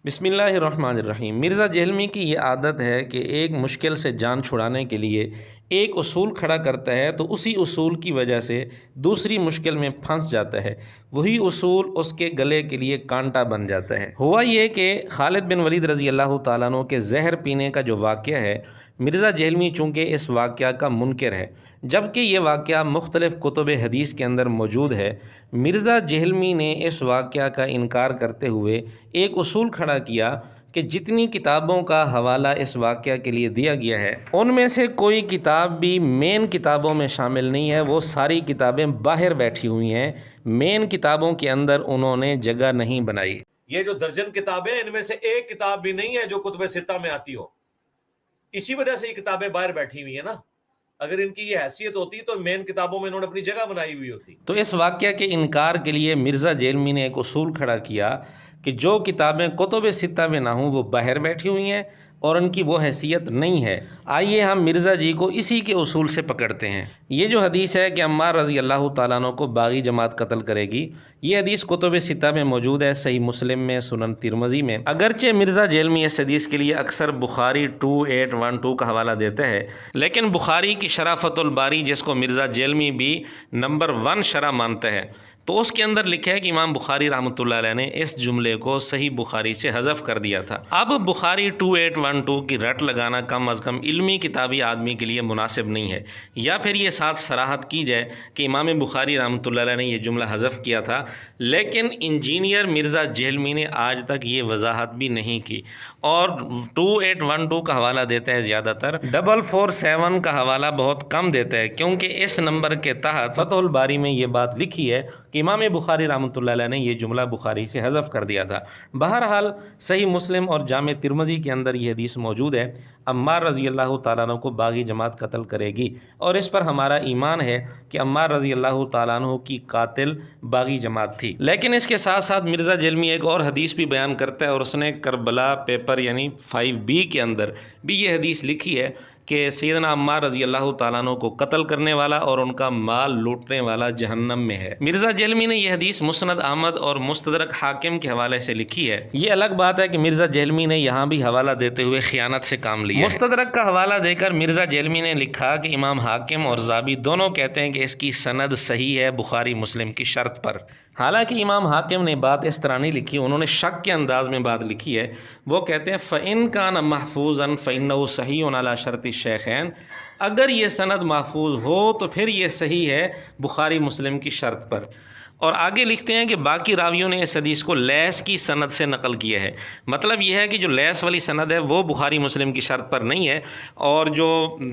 بسم اللہ الرحمن الرحیم۔ مرزا جہلمی کی یہ عادت ہے کہ ایک مشکل سے جان چھڑانے کے لیے ایک اصول کھڑا کرتا ہے تو اسی اصول کی وجہ سے دوسری مشکل میں پھنس جاتا ہے، وہی اصول اس کے گلے کے لیے کانٹا بن جاتا ہے۔ ہوا یہ کہ خالد بن ولید رضی اللہ تعالیٰ عنہ کے زہر پینے کا جو واقعہ ہے، مرزا جہلمی چونکہ اس واقعہ کا منکر ہے، جبکہ یہ واقعہ مختلف کتب حدیث کے اندر موجود ہے۔ مرزا جہلمی نے اس واقعہ کا انکار کرتے ہوئے ایک اصول کھڑا کیا کہ جتنی کتابوں کا حوالہ اس واقعہ کے لیے دیا گیا ہے، ان میں سے کوئی کتاب بھی مین کتابوں میں شامل نہیں ہے، وہ ساری کتابیں باہر بیٹھی ہوئی ہیں، مین کتابوں کے اندر انہوں نے جگہ نہیں بنائی۔ یہ جو درجن کتابیں ان میں سے ایک کتاب بھی نہیں ہے جو کتب ستہ میں آتی ہو، اسی وجہ سے یہ کتابیں باہر بیٹھی ہوئی ہیں نا۔ اگر ان کی یہ حیثیت ہوتی تو مین کتابوں میں انہوں نے اپنی جگہ بنائی ہوئی ہوتی۔ تو اس واقعہ کے انکار کے لیے مرزا جہلمی نے ایک اصول کھڑا کیا کہ جو کتابیں کتب ستہ میں نہ ہوں وہ باہر بیٹھی ہوئی ہیں اور ان کی وہ حیثیت نہیں ہے۔ آئیے ہم مرزا جی کو اسی کے اصول سے پکڑتے ہیں۔ یہ جو حدیث ہے کہ عمار رضی اللہ تعالیٰ عنہ کو باغی جماعت قتل کرے گی، یہ حدیث کتب ستہ میں موجود ہے، صحیح مسلم میں، سنن ترمذی میں۔ اگرچہ مرزا جہلمی اس حدیث کے لیے اکثر بخاری 2812 کا حوالہ دیتا ہے، لیکن بخاری کی شرح فتح الباری، جس کو مرزا جہلمی بھی نمبر 1 شرح مانتا ہے، تو اس کے اندر لکھا ہے کہ امام بخاری رحمۃ اللہ علیہ نے اس جملے کو صحیح بخاری سے حذف کر دیا تھا۔ اب بخاری 2812 کی رٹ لگانا کم از کم علمی کتابی آدمی کے لیے مناسب نہیں ہے، یا پھر یہ ساتھ صراحت کی جائے کہ امام بخاری رحمۃ اللہ علیہ نے یہ جملہ حذف کیا تھا، لیکن انجینئر مرزا جہلمی نے آج تک یہ وضاحت بھی نہیں کی، اور 2812 کا حوالہ دیتا ہے زیادہ تر، 447 کا حوالہ بہت کم دیتا ہے، کیونکہ اس نمبر کے تحت فتح الباری میں یہ بات لکھی ہے کہ امام بخاری رحمۃ اللہ علیہ نے یہ جملہ بخاری سے حذف کر دیا تھا۔ بہرحال صحیح مسلم اور جامع ترمذی کے اندر یہ حدیث موجود ہے، عمار رضی اللہ تعالیٰ عنہ کو باغی جماعت قتل کرے گی، اور اس پر ہمارا ایمان ہے کہ عمار رضی اللہ تعالیٰ عنہ کی قاتل باغی جماعت تھی۔ لیکن اس کے ساتھ ساتھ مرزا جہلمی ایک اور حدیث بھی بیان کرتا ہے، اور اس نے کربلا پیپر یعنی 5B کے اندر بھی یہ حدیث لکھی ہے کہ سیدنا عمار رضی اللہ تعالیٰ عنہ کو قتل کرنے والا اور ان کا مال لوٹنے والا جہنم میں ہے۔ مرزا جہلمی نے یہ حدیث مسند احمد اور مستدرک حاکم کے حوالے سے لکھی ہے۔ یہ الگ بات ہے کہ مرزا جہلمی نے یہاں بھی حوالہ دیتے ہوئے خیانت سے کام لیا ہے۔ مستدرک کا حوالہ دے کر مرزا جہلمی نے لکھا کہ امام حاکم اور ذابی دونوں کہتے ہیں کہ اس کی سند صحیح ہے بخاری مسلم کی شرط پر۔ حالانکہ امام حاکم نے بات اس طرح نہیں لکھی، انہوں نے شک کے انداز میں بات لکھی ہے۔ وہ کہتے ہیں فَإِن كَانَ مَحْفُوظًا فَإِنَّهُ صَحِيحٌ عَلَى شَرْطِ الشَّيْخَيْنِ، اگر یہ سند محفوظ ہو تو پھر یہ صحیح ہے بخاری مسلم کی شرط پر۔ اور آگے لکھتے ہیں کہ باقی راویوں نے اس حدیث کو لیس کی سند سے نقل کیا ہے۔ مطلب یہ ہے کہ جو لیس والی سند ہے وہ بخاری مسلم کی شرط پر نہیں ہے، اور جو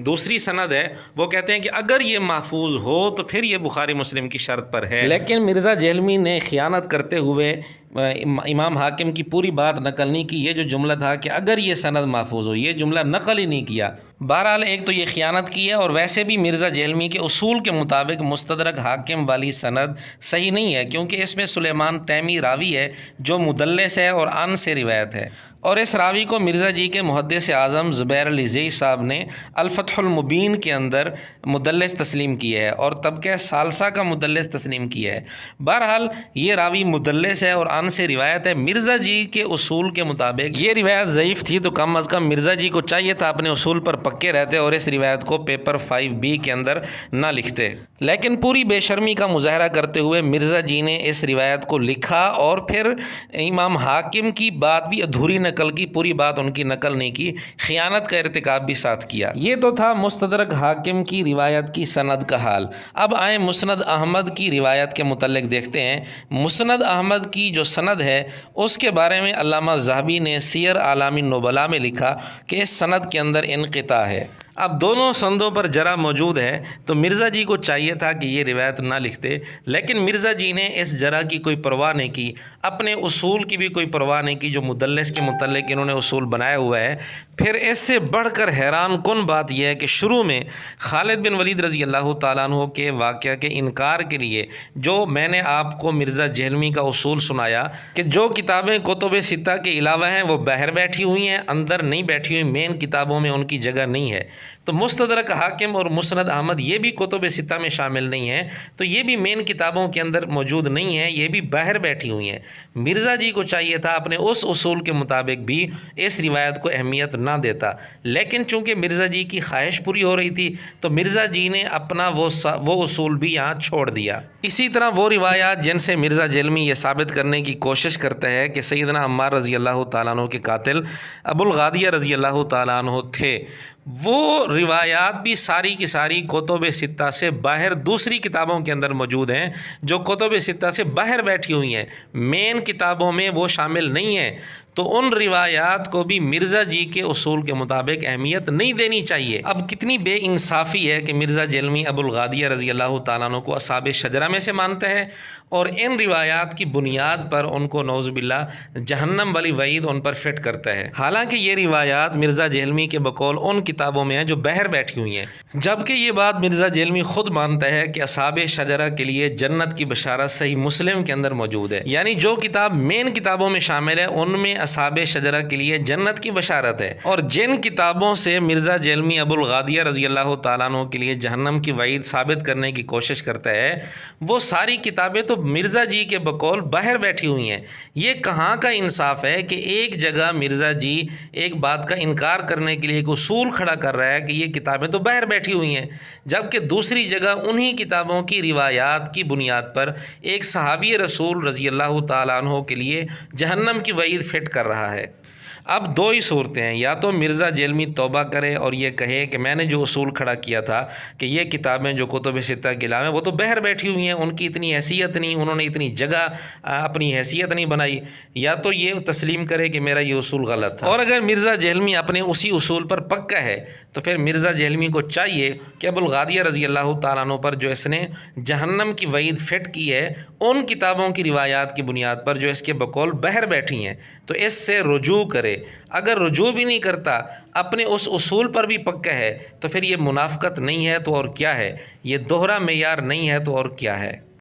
دوسری سند ہے وہ کہتے ہیں کہ اگر یہ محفوظ ہو تو پھر یہ بخاری مسلم کی شرط پر ہے۔ لیکن مرزا جہلمی نے خیانت کرتے ہوئے امام حاکم کی پوری بات نقل نہیں کی۔ یہ جو جملہ تھا کہ اگر یہ سند محفوظ ہو، یہ جملہ نقل ہی نہیں کیا۔ بہرحال ایک تو یہ خیانت کی ہے، اور ویسے بھی مرزا جہلمی کے اصول کے مطابق مستدرک حاکم والی سند صحیح نہیں ہے، کیونکہ اس میں سلیمان تیمی راوی ہے جو مدلس ہے اور ان سے روایت ہے، اور اس راوی کو مرزا جی کے محدث اعظم زبیر علی زئی صاحب نے الفتح المبین کے اندر مدلس تسلیم کیا ہے، اور طبقہ ثالثہ کا مدلس تسلیم کیا ہے۔ بہرحال یہ راوی مدلس ہے اور ان سے روایت ہے۔ مرزا جی کے اصول کے مطابق یہ روایت ضعیف تھی، تو کم از کم مرزا جی کو چاہیے تھا اپنے اصول پر پکے رہتے اور اس روایت کو پیپر 5B کے اندر نہ لکھتے، لیکن پوری بے شرمی کا مظاہرہ کرتے ہوئے مرزا جی نے اس روایت کو لکھا، اور پھر امام حاکم کی بات بھی ادھوری نقل کی، پوری بات ان کی نقل نہیں کی، خیانت کا ارتکاب بھی ساتھ کیا۔ یہ تو تھا مستدرک حاکم کی روایت کی سند کا حال۔ اب آئیں مسند احمد کی روایت کے متعلق دیکھتے ہیں۔ مسند احمد کی جو سند ہے اس کے بارے میں علامہ ذہبی نے سیر اعلام النبلاء میں لکھا کہ اس سند کے اندر انقطاع ہے۔ اب دونوں سندوں پر جرح موجود ہے، تو مرزا جی کو چاہیے تھا کہ یہ روایت نہ لکھتے، لیکن مرزا جی نے اس جرح کی کوئی پرواہ نہیں کی، اپنے اصول کی بھی کوئی پرواہ نہیں کی جو مدلس کے متعلق انہوں نے اصول بنایا ہوا ہے۔ پھر اس سے بڑھ کر حیران کن بات یہ ہے کہ شروع میں خالد بن ولید رضی اللہ تعالیٰ عنہ کے واقعہ کے انکار کے لیے جو میں نے آپ کو مرزا جہلمی کا اصول سنایا کہ جو کتابیں کتب ستہ کے علاوہ ہیں وہ باہر بیٹھی ہوئی ہیں، اندر نہیں بیٹھی ہوئی، مین کتابوں میں ان کی جگہ نہیں ہے، تو مستدرک حاکم اور مسند احمد یہ بھی کتب ستہ میں شامل نہیں ہیں، تو یہ بھی مین کتابوں کے اندر موجود نہیں ہیں، یہ بھی باہر بیٹھی ہوئی ہیں۔ مرزا جی کو چاہیے تھا اپنے اس اصول کے مطابق بھی اس روایت کو اہمیت نہ دیتا، لیکن چونکہ مرزا جی کی خواہش پوری ہو رہی تھی تو مرزا جی نے اپنا وہ اصول بھی یہاں چھوڑ دیا۔ اسی طرح وہ روایات جن سے مرزا جیلمی یہ ثابت کرنے کی کوشش کرتا ہے کہ سیدنا عمار رضی اللہ تعالیٰ عنہ کے قاتل ابو الغادیہ رضی اللہ تعالیٰ عنہ تھے، وہ روایات بھی ساری کی ساری کتب ستہ سے باہر دوسری کتابوں کے اندر موجود ہیں، جو کتب ستہ سے باہر بیٹھی ہوئی ہیں، مین کتابوں میں وہ شامل نہیں ہیں۔ تو ان روایات کو بھی مرزا جی کے اصول کے مطابق اہمیت نہیں دینی چاہیے۔ اب کتنی بے انصافی ہے کہ مرزا جیلمی ابو الغادیہ رضی اللہ تعالیٰ عنہ کو اصحاب شجرہ میں سے مانتا ہے اور ان روایات کی بنیاد پر ان کو نعوذ باللہ جہنم والی وعید ان پر فٹ کرتا ہے، حالانکہ یہ روایات مرزا جیلمی کے بقول ان کتابوں میں ہیں جو باہر بیٹھی ہوئی ہیں، جبکہ یہ بات مرزا جیلمی خود مانتا ہے کہ اصحاب شجرہ کے لیے جنت کی بشارت صحیح مسلم کے اندر موجود ہے، یعنی جو کتاب مین کتابوں میں شامل ہے ان میں اصحاب شجرہ کے لیے جنت کی بشارت ہے، اور جن کتابوں سے مرزا جیلمی ابو الغادیہ رضی اللہ تعالیٰ عنہ کے لیے جہنم کی وعید ثابت کرنے کی کوشش کرتا ہے وہ ساری کتابیں تو مرزا جی کے بقول باہر بیٹھی ہوئی ہیں۔ یہ کہاں کا انصاف ہے کہ ایک جگہ مرزا جی ایک بات کا انکار کرنے کے لیے ایک اصول کھڑا کر رہا ہے کہ یہ کتابیں تو باہر بیٹھی ہوئی ہیں، جبکہ دوسری جگہ انہی کتابوں کی روایات کی بنیاد پر ایک صحابی رسول رضی اللہ تعالیٰ عنہ کے لیے جہنم کی وعید فٹ کر رہا ہے۔ اب دو ہی صورتیں ہیں، یا تو مرزا جیلمی توبہ کرے اور یہ کہے کہ میں نے جو اصول کھڑا کیا تھا کہ یہ کتابیں جو کتب ستہ کے علاوہ وہ تو باہر بیٹھی ہوئی ہیں، ان کی اتنی حیثیت نہیں، انہوں نے اتنی جگہ اپنی حیثیت نہیں بنائی، یا تو یہ تسلیم کرے کہ میرا یہ اصول غلط تھا۔ اور اگر مرزا جیلمی اپنے اسی اصول پر پکا ہے تو پھر مرزا جیلمی کو چاہیے کہ ابو الغادیہ رضی اللہ تعالیٰ عنہ پر جو اس نے جہنم کی وعید فٹ کی ہے ان کتابوں کی روایات کی بنیاد پر جو اس کے بقول باہر بیٹھی ہیں تو اس سے رجوع کرے۔ اگر رجوع بھی نہیں کرتا، اپنے اس اصول پر بھی پکا ہے، تو پھر یہ منافقت نہیں ہے تو اور کیا ہے، یہ دوہرا معیار نہیں ہے تو اور کیا ہے۔